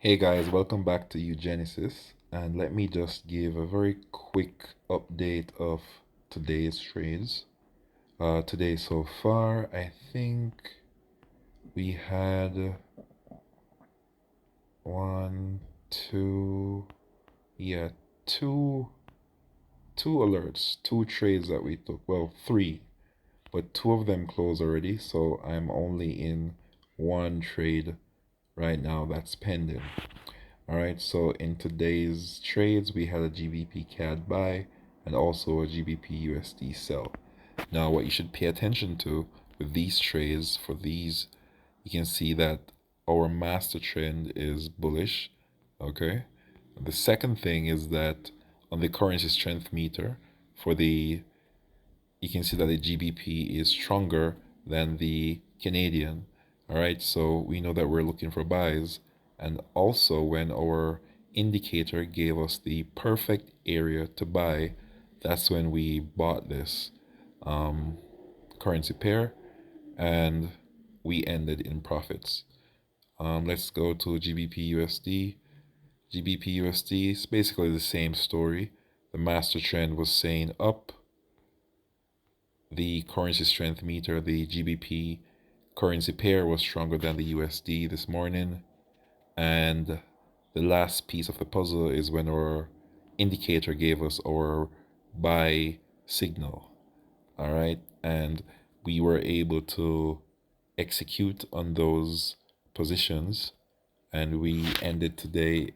Hey guys, welcome back to uGenesys, and let me just give a very quick update of today's trades. Today so far, I think we had one, two, yeah, two, two alerts, two trades that we took. Well, three, but two of them closed already, so I'm only in one trade right now that's pending. All right, so in today's trades, we had a GBP CAD buy and also a GBP USD sell. Now, what you should pay attention to with these trades, for these, you can see that our master trend is bullish. Okay. The second thing is that on the currency strength meter, for the you can see that the GBP is stronger than the Canadian. All right, so we know that we're looking for buys. And also, when our indicator gave us the perfect area to buy, that's when we bought this currency pair and we ended in profits. Let's go to GBP USD. GBP USD is basically the same story. The master trend was saying up, the currency strength meter, the GBP currency pair was stronger than the USD this morning. And the last piece of the puzzle is when our indicator gave us our buy signal. All right. And we were able to execute on those positions. And we ended today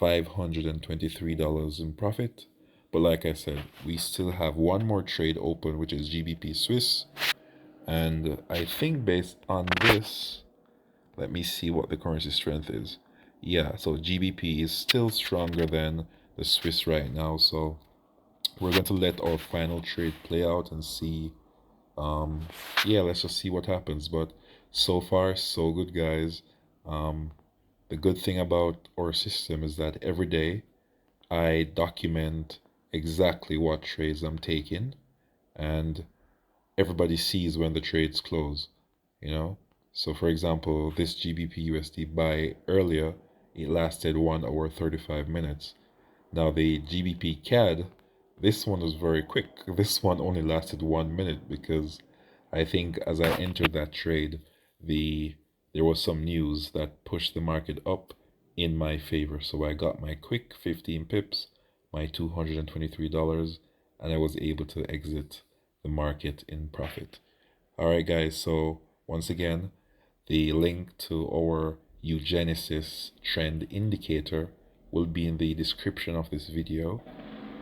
$523 in profit. But like I said, we still have one more trade open, which is GBP Swiss. And I think based on this, let me see what the currency strength is. Yeah, so GBP is still stronger than the Swiss right now. So we're going to let our final trade play out and see. Yeah, let's just see what happens. But so far, so good, guys. The good thing about our system is that every day I document exactly what trades I'm taking, and everybody sees when the trades close, you know? So for example, this GBP USD buy earlier, it lasted 1 hour 35 minutes. Now the GBP CAD, this one was very quick. This one only lasted 1 minute because I think as I entered that trade, there was some news that pushed the market up in my favor. So I got my quick 15 pips, my $223, and I was able to exit the market in profit. All right, guys. So once again, the link to our uGenesys trend indicator will be in the description of this video.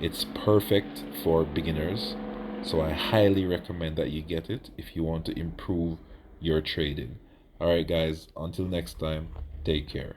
It's perfect for beginners, so I highly recommend that you get it if you want to improve your trading. All right, guys. Until next time, take care.